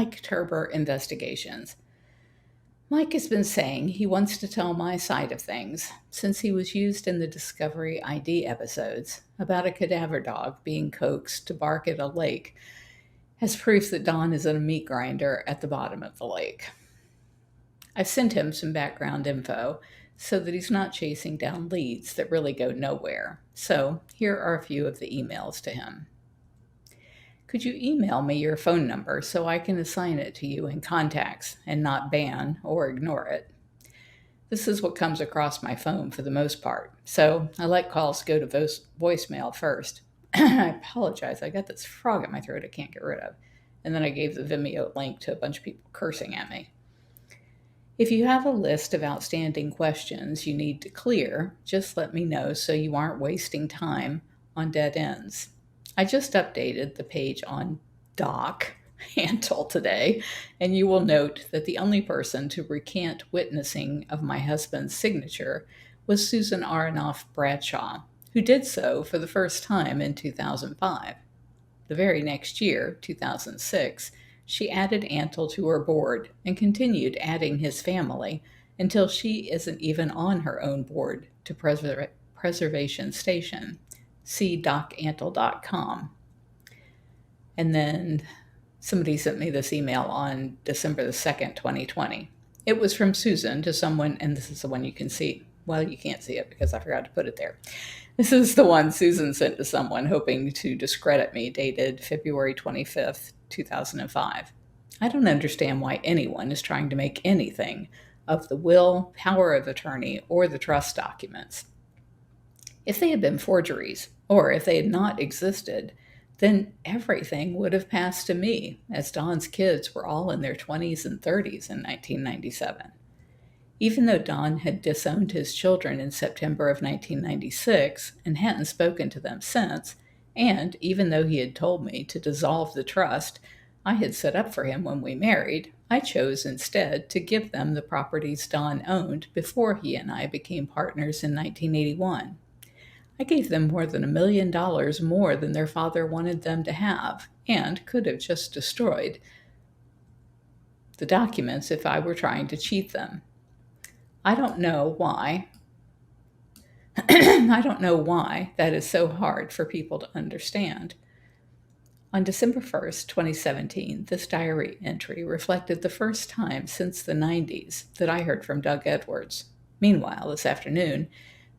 Mike Turber Investigations. Mike has been saying he wants to tell my side of things since he was used in the Discovery ID episodes about a cadaver dog being coaxed to bark at a lake as proof that Don is a meat grinder at the bottom of the lake. I've sent him some background info so that he's not chasing down leads that really go nowhere. So here are a few of the emails to him. Could you email me your phone number so I can assign it to you in contacts and not ban or ignore it? This is what comes across my phone for the most part, so I let calls go to voicemail first. I apologize, I got this frog in my throat I can't get rid of. And then I gave the Vimeo link to a bunch of people cursing at me. If you have a list of outstanding questions you need to clear, just let me know so you aren't wasting time on dead ends. I just updated the page on Doc Antle today, and you will note that the only person to recant witnessing of my husband's signature was Susan Aronoff Bradshaw, who did so for the first time in 2005. The very next year, 2006, she added Antle to her board and continued adding his family until she isn't even on her own board to Preservation Station. See docantle.com. And then somebody sent me this email on December the 2nd, 2020. It was from Susan to someone, and this is the one you can see. Well, you can't see it because I forgot to put it there. This is the one Susan sent to someone hoping to discredit me, dated February 25th, 2005. I don't understand why anyone is trying to make anything of the will, power of attorney, or the trust documents. If they had been forgeries, or if they had not existed, then everything would have passed to me, as Don's kids were all in their 20s and 30s in 1997. Even though Don had disowned his children in September of 1996 and hadn't spoken to them since, and even though he had told me to dissolve the trust I had set up for him when we married, I chose instead to give them the properties Don owned before he and I became partners in 1981. I gave them more than $1 million more than their father wanted them to have, and could have just destroyed the documents if I were trying to cheat them. I don't know why. I don't know why that is so hard for people to understand. On December 1st, 2017, this diary entry reflected the first time since the 90s that I heard from Doug Edwards. Meanwhile, this afternoon,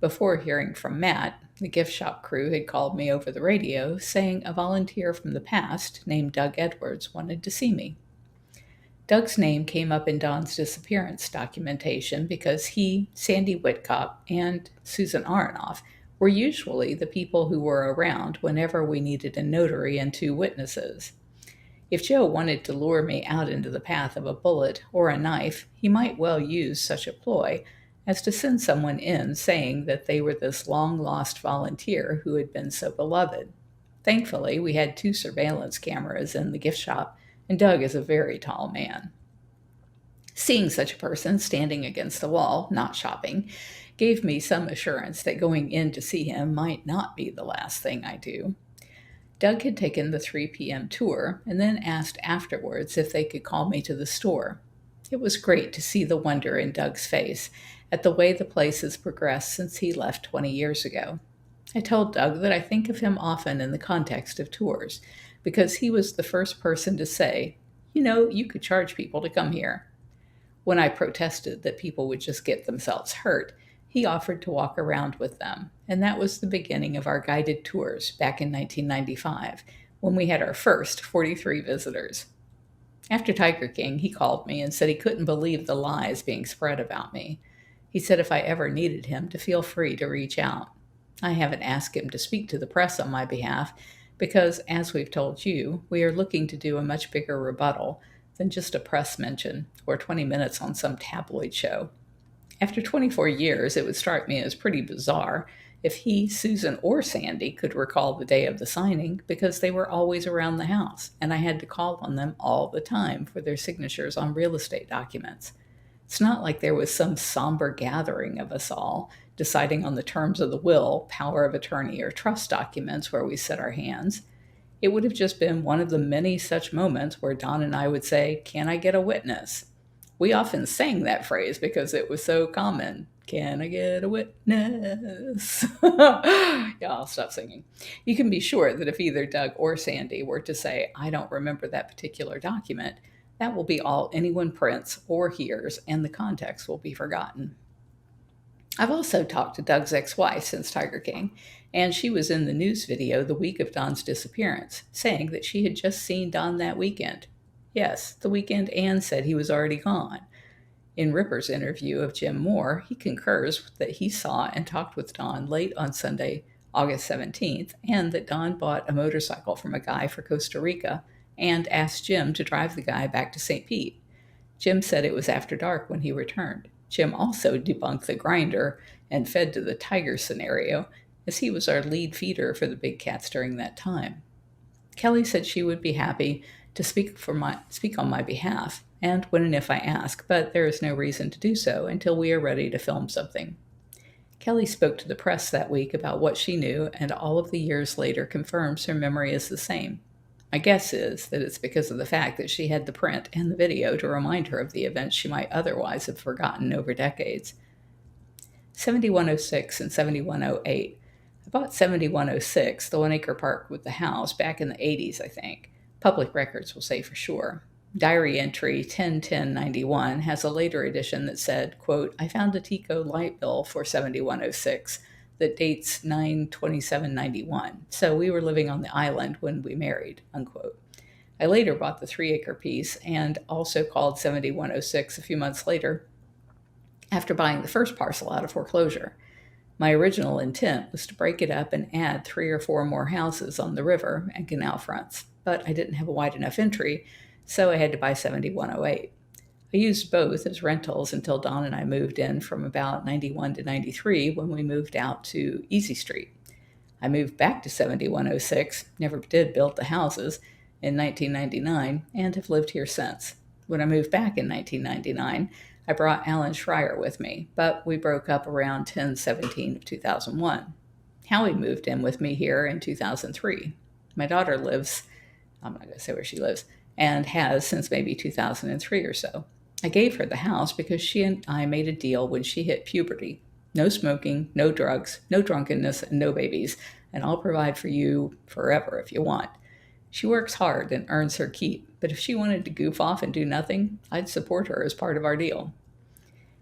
before hearing from Matt, the gift shop crew had called me over the radio saying a volunteer from the past named Doug Edwards wanted to see me. Doug's name came up in Don's disappearance documentation because he, Sandy Whitcop, and Susan Aronoff were usually the people who were around whenever we needed a notary and 2 witnesses. If Joe wanted to lure me out into the path of a bullet or a knife, he might well use such a ploy as to send someone in saying that they were this long-lost volunteer who had been so beloved. Thankfully, we had 2 surveillance cameras in the gift shop, and Doug is a very tall man. Seeing such a person standing against the wall, not shopping, gave me some assurance that going in to see him might not be the last thing I do. Doug had taken the 3 p.m. tour and then asked afterwards if they could call me to the store. It was great to see the wonder in Doug's face at the way the place has progressed since he left 20 years ago. I told Doug that I think of him often in the context of tours, because he was the first person to say, you could charge people to come here. When I protested that people would just get themselves hurt, he offered to walk around with them, and that was the beginning of our guided tours back in 1995, when we had our first 43 visitors. After Tiger King, he called me and said he couldn't believe the lies being spread about me. He said if I ever needed him to feel free to reach out. I haven't asked him to speak to the press on my behalf because, as we've told you, we are looking to do a much bigger rebuttal than just a press mention or 20 minutes on some tabloid show. After 24 years, it would strike me as pretty bizarre if he, Susan, or Sandy could recall the day of the signing because they were always around the house, and I had to call on them all the time for their signatures on real estate documents. It's not like there was some somber gathering of us all deciding on the terms of the will, power of attorney, or trust documents where we set our hands. It would have just been one of the many such moments where Don and I would say, "Can I get a witness?" We often sang that phrase because it was so common. Can I get a witness? Yeah, I'll stop singing. You can be sure that if either Doug or Sandy were to say, "I don't remember that particular document," that will be all anyone prints or hears, and the context will be forgotten. I've also talked to Doug's ex wife since Tiger King, and she was in the news video the week of Don's disappearance, saying that she had just seen Don that weekend. Yes, the weekend Anne said he was already gone. In Ripper's interview of Jim Moore, he concurs that he saw and talked with Don late on Sunday, August 17th, and that Don bought a motorcycle from a guy for Costa Rica and asked Jim to drive the guy back to St. Pete. Jim said it was after dark when he returned. Jim also debunked the grinder and fed to the tiger scenario, as he was our lead feeder for the big cats during that time. Kelly said she would be happy to speak on my behalf, and when and if I ask, but there is no reason to do so until we are ready to film something. Kelly spoke to the press that week about what she knew, and all of the years later confirms her memory is the same. My guess is that it's because of the fact that she had the print and the video to remind her of the events she might otherwise have forgotten over decades. 7106 and 7108. I bought 7106, the 1-acre park with the house, back in the 80s, I think. Public records will say for sure. Diary entry 101091 has a later edition that said, quote, "I found a Tico light bill for 7106 that dates 9/27/91, so we were living on the island when we married," unquote. I later bought the 3-acre piece and also called 7106 a few months later after buying the first parcel out of foreclosure. My original intent was to break it up and add 3 or 4 more houses on the river and canal fronts, but I didn't have a wide enough entry, so I had to buy 7108. I used both as rentals until Don and I moved in from about 91 to 93 when we moved out to Easy Street. I moved back to 7106, never did build the houses, in 1999, and have lived here since. When I moved back in 1999, I brought Alan Schreier with me, but we broke up around 10/17 of 2001. Howie moved in with me here in 2003. My daughter lives, I'm not going to say where she lives, and has since maybe 2003 or so. I gave her the house because she and I made a deal when she hit puberty. No smoking, no drugs, no drunkenness, and no babies, and I'll provide for you forever if you want. She works hard and earns her keep, but if she wanted to goof off and do nothing, I'd support her as part of our deal.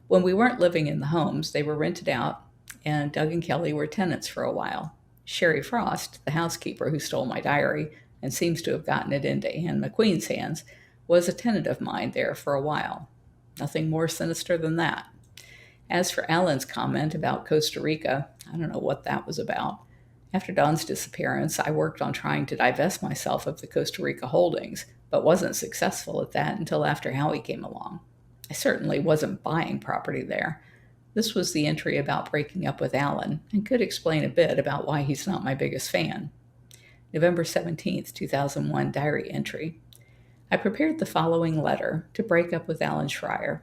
When we weren't living in the homes, they were rented out, and Doug and Kelly were tenants for a while. Sherry Frost, the housekeeper who stole my diary and seems to have gotten it into Anne McQueen's hands, was a tenant of mine there for a while. Nothing more sinister than that. As for Alan's comment about Costa Rica, I don't know what that was about. After Don's disappearance, I worked on trying to divest myself of the Costa Rica holdings, but wasn't successful at that until after Howie came along. I certainly wasn't buying property there. This was the entry about breaking up with Alan, and could explain a bit about why he's not my biggest fan. November 17th, 2001 diary entry. I prepared the following letter to break up with Alan Schreier.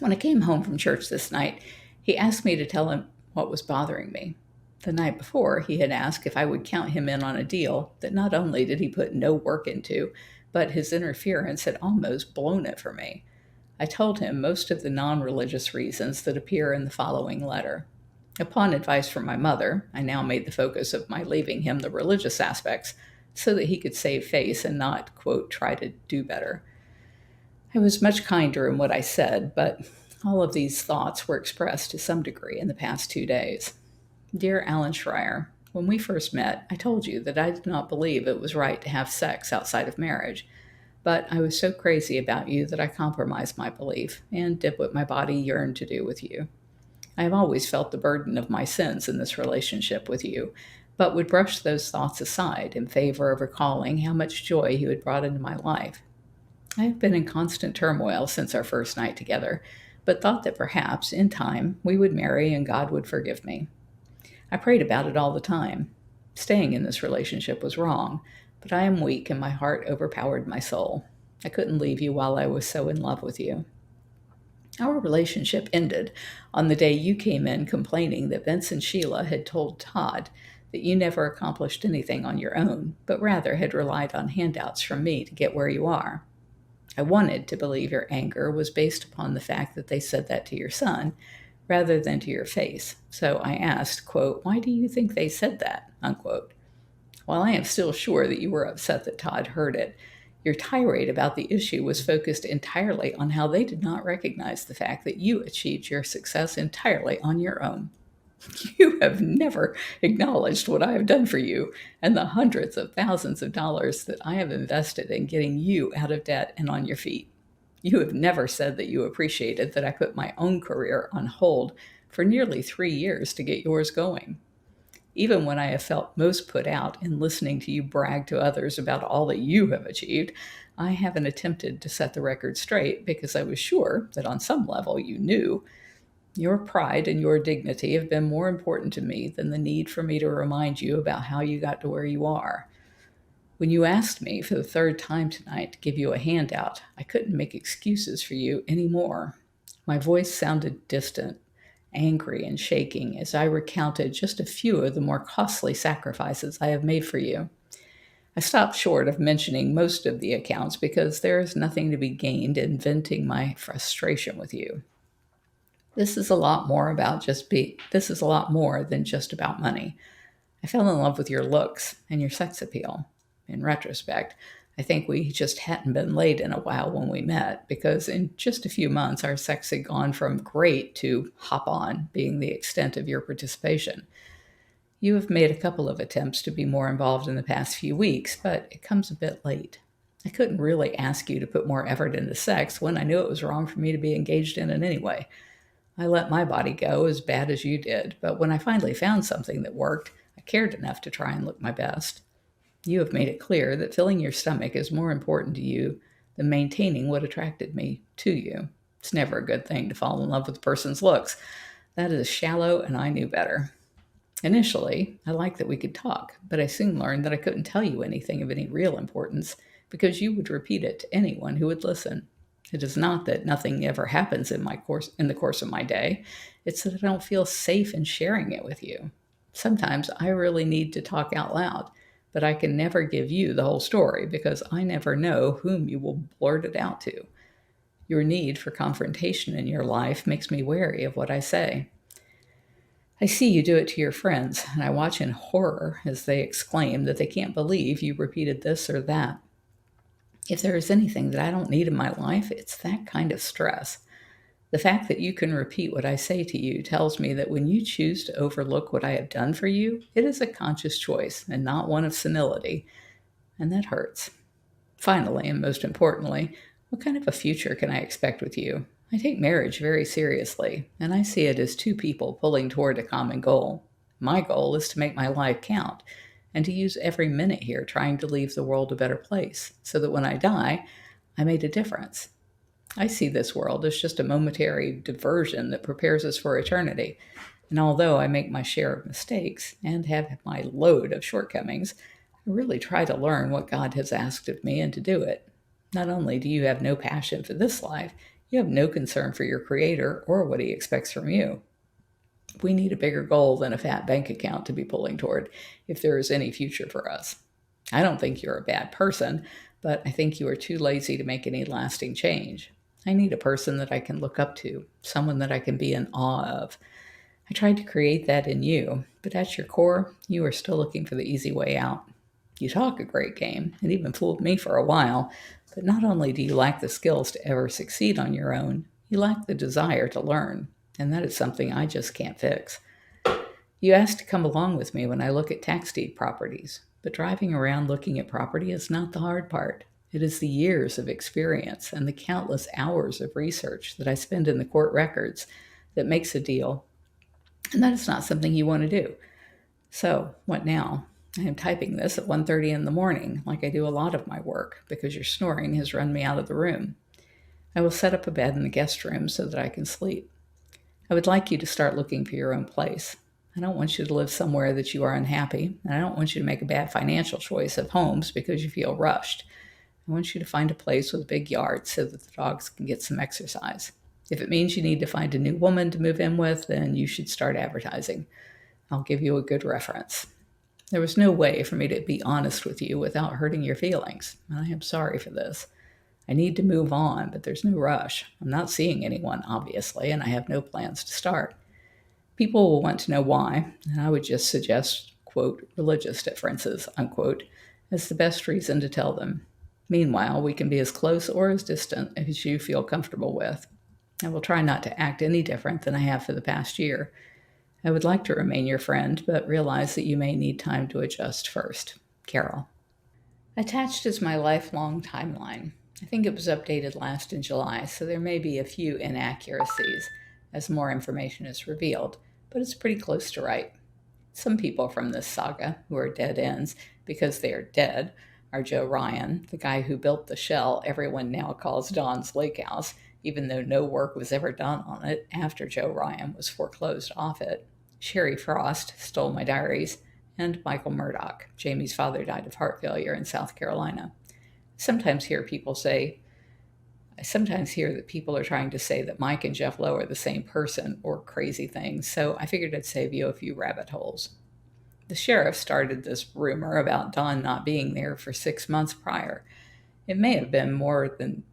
When I came home from church this night, he asked me to tell him what was bothering me. The night before, he had asked if I would count him in on a deal that not only did he put no work into, but his interference had almost blown it for me. I told him most of the non-religious reasons that appear in the following letter. Upon advice from my mother, I now made the focus of my leaving him the religious aspects so that he could save face and not, quote, try to do better. I was much kinder in what I said, but all of these thoughts were expressed to some degree in the past 2 days. Dear Alan Schreier, when we first met, I told you that I did not believe it was right to have sex outside of marriage, but I was so crazy about you that I compromised my belief and did what my body yearned to do with you. I have always felt the burden of my sins in this relationship with you, but would brush those thoughts aside in favor of recalling how much joy you had brought into my life. I have been in constant turmoil since our first night together, but thought that perhaps, in time, we would marry and God would forgive me. I prayed about it all the time. Staying in this relationship was wrong, but I am weak and my heart overpowered my soul. I couldn't leave you while I was so in love with you. Our relationship ended on the day you came in complaining that Vince and Sheila had told Todd that you never accomplished anything on your own, but rather had relied on handouts from me to get where you are. I wanted to believe your anger was based upon the fact that they said that to your son, rather than to your face. So I asked, quote, "Why do you think they said that?" unquote. While I am still sure that you were upset that Todd heard it, your tirade about the issue was focused entirely on how they did not recognize the fact that you achieved your success entirely on your own. You have never acknowledged what I have done for you and the hundreds of thousands of dollars that I have invested in getting you out of debt and on your feet. You have never said that you appreciated that I put my own career on hold for nearly 3 years to get yours going. Even when I have felt most put out in listening to you brag to others about all that you have achieved, I haven't attempted to set the record straight because I was sure that on some level you knew. Your pride and your dignity have been more important to me than the need for me to remind you about how you got to where you are. When you asked me for the third time tonight to give you a handout, I couldn't make excuses for you anymore. My voice sounded distant, angry, and shaking as I recounted just a few of the more costly sacrifices I have made for you. I stopped short of mentioning most of the accounts because there is nothing to be gained in venting my frustration with you. This is a lot more than just about money. I fell in love with your looks and your sex appeal. In retrospect, I think we just hadn't been laid in a while when we met, because in just a few months our sex had gone from great to hop on being the extent of your participation. You have made a couple of attempts to be more involved in the past few weeks, but it comes a bit late. I couldn't really ask you to put more effort into sex when I knew it was wrong for me to be engaged in it anyway. I let my body go as bad as you did, but when I finally found something that worked, I cared enough to try and look my best. You have made it clear that filling your stomach is more important to you than maintaining what attracted me to you. It's never a good thing to fall in love with a person's looks. That is shallow, and I knew better. Initially, I liked that we could talk, but I soon learned that I couldn't tell you anything of any real importance because you would repeat it to anyone who would listen. It is not that nothing ever happens in the course of my day. It's that I don't feel safe in sharing it with you. Sometimes I really need to talk out loud, but I can never give you the whole story because I never know whom you will blurt it out to. Your need for confrontation in your life makes me wary of what I say. I see you do it to your friends, and I watch in horror as they exclaim that they can't believe you repeated this or that. If there is anything that I don't need in my life, it's that kind of stress. The fact that you can repeat what I say to you tells me that when you choose to overlook what I have done for you, it is a conscious choice and not one of senility, and that hurts. Finally, and most importantly, what kind of a future can I expect with you? I take marriage very seriously, and I see it as two people pulling toward a common goal. My goal is to make my life count and to use every minute here trying to leave the world a better place so that when I die, I made a difference. I see this world as just a momentary diversion that prepares us for eternity. And although I make my share of mistakes and have my load of shortcomings, I really try to learn what God has asked of me and to do it. Not only do you have no passion for this life, you have no concern for your Creator or what He expects from you. We need a bigger goal than a fat bank account to be pulling toward if there is any future for us. I don't think you're a bad person, but I think you are too lazy to make any lasting change. I need a person that I can look up to, someone that I can be in awe of. I tried to create that in you, but at your core, you are still looking for the easy way out. You talk a great game, and even fooled me for a while, but not only do you lack the skills to ever succeed on your own, you lack the desire to learn, and that is something I just can't fix. You asked to come along with me when I look at tax deed properties, but driving around looking at property is not the hard part. It is the years of experience and the countless hours of research that I spend in the court records that makes a deal, and that is not something you want to do. So, what now? I am typing this at 1:30 in the morning, like I do a lot of my work, because your snoring has run me out of the room. I will set up a bed in the guest room so that I can sleep. I would like you to start looking for your own place. I don't want you to live somewhere that you are unhappy, and I don't want you to make a bad financial choice of homes because you feel rushed. I want you to find a place with a big yard so that the dogs can get some exercise. If it means you need to find a new woman to move in with, then you should start advertising. I'll give you a good reference. There was no way for me to be honest with you without hurting your feelings. I am sorry for this. I need to move on, but there's no rush. I'm not seeing anyone, obviously, and I have no plans to start. People will want to know why, and I would just suggest, quote, religious differences, unquote, as the best reason to tell them. Meanwhile, we can be as close or as distant as you feel comfortable with. I will try not to act any different than I have for the past year. I would like to remain your friend, but realize that you may need time to adjust first. Carole. Attached is my lifelong timeline. I think it was updated last in July, so there may be a few inaccuracies as more information is revealed, but it's pretty close to right. Some people from this saga who are dead ends because they are dead are Joe Ryan, the guy who built the shell everyone now calls Don's Lake House, even though no work was ever done on it after Joe Ryan was foreclosed off it. Sherry Frost stole my diaries, and Michael Murdoch. Jamie's father died of heart failure in South Carolina. I sometimes hear that people are trying to say that Mike and Jeff Lowe are the same person or crazy things, so I figured I'd save you a few rabbit holes. The sheriff started this rumor about Don not being there for 6 months prior. It may have been more than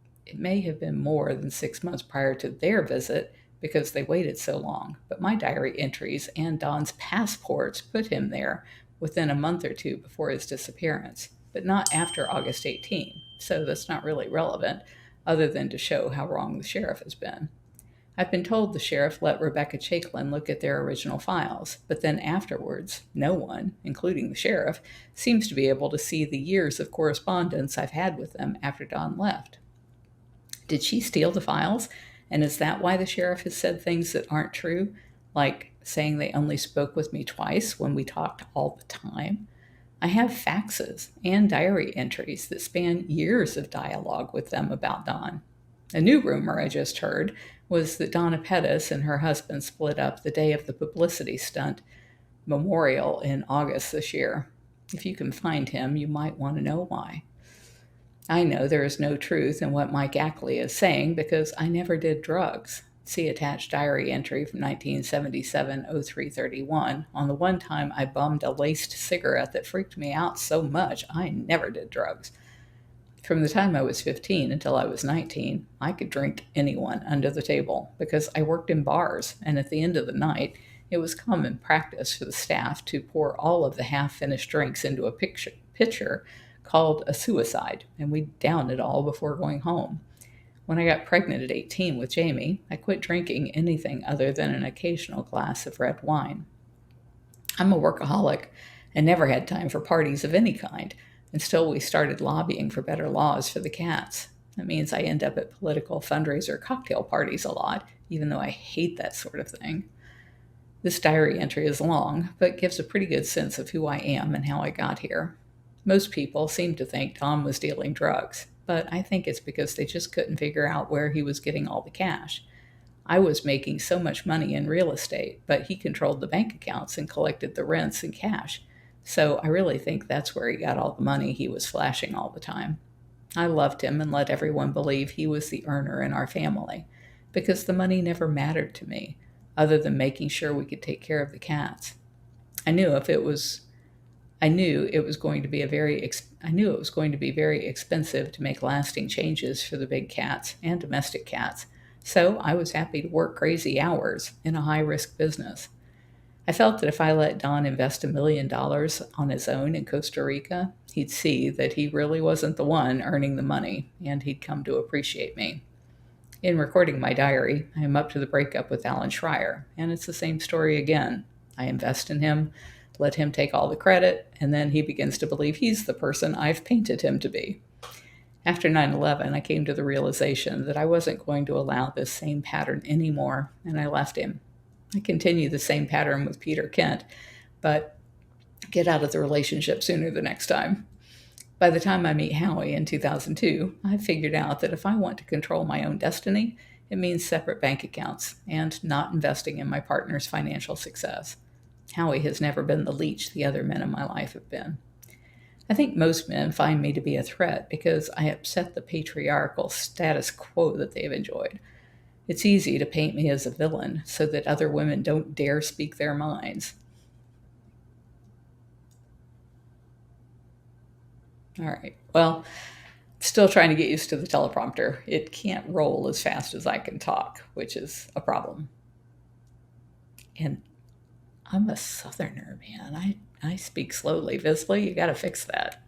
6 months prior to their visit because they waited so long, but my diary entries and Don's passports put him there within a month or two before his disappearance, but not after August 18, so that's not really relevant, other than to show how wrong the sheriff has been. I've been told the sheriff let Rebecca Chaiklin look at their original files, but then afterwards, no one, including the sheriff, seems to be able to see the years of correspondence I've had with them after Don left. Did she steal the files? And is that why the sheriff has said things that aren't true, like saying they only spoke with me twice when we talked all the time? I have faxes and diary entries that span years of dialogue with them about Don. A new rumor I just heard was that Donna Pettis and her husband split up the day of the publicity stunt memorial in August this year. If you can find him, you might want to know why. I know there is no truth in what Mike Ackley is saying because I never did drugs. See attached diary entry from 1977-0331 on the one time I bummed a laced cigarette that freaked me out so much I never did drugs. From the time I was 15 until I was 19, I could drink anyone under the table because I worked in bars, and at the end of the night, it was common practice for the staff to pour all of the half-finished drinks into a pitcher called a suicide, and we'd down it all before going home. When I got pregnant at 18 with Jamie, I quit drinking anything other than an occasional glass of red wine. I'm a workaholic and never had time for parties of any kind until we started lobbying for better laws for the cats. That means I end up at political fundraiser cocktail parties a lot, even though I hate that sort of thing. This diary entry is long, but gives a pretty good sense of who I am and how I got here. Most people seem to think Tom was dealing drugs, but I think it's because they just couldn't figure out where he was getting all the cash. I was making so much money in real estate, but he controlled the bank accounts and collected the rents in cash. So I really think that's where he got all the money he was flashing all the time. I loved him and let everyone believe he was the earner in our family, because the money never mattered to me, other than making sure we could take care of the cats. I knew it was going to be very expensive to make lasting changes for the big cats and domestic cats, so I was happy to work crazy hours in a high-risk business. I felt that if I let Don invest $1 million on his own in Costa Rica, he'd see that he really wasn't the one earning the money, and he'd come to appreciate me. In recording my diary, I am up to the breakup with Alan Schreier, and it's the same story again. I invest in him, let him take all the credit, and then he begins to believe he's the person I've painted him to be. After 9/11, I came to the realization that I wasn't going to allow this same pattern anymore, and I left him. I continue the same pattern with Peter Kent, but get out of the relationship sooner the next time. By the time I meet Howie in 2002, I've figured out that if I want to control my own destiny, it means separate bank accounts and not investing in my partner's financial success. Howie has never been the leech the other men in my life have been. I think most men find me to be a threat because I upset the patriarchal status quo that they've enjoyed. It's easy to paint me as a villain so that other women don't dare speak their minds. All right. Well, still trying to get used to the teleprompter. It can't roll as fast as I can talk, which is a problem. And I'm a southerner, man. I speak slowly, visibly. You got to fix that.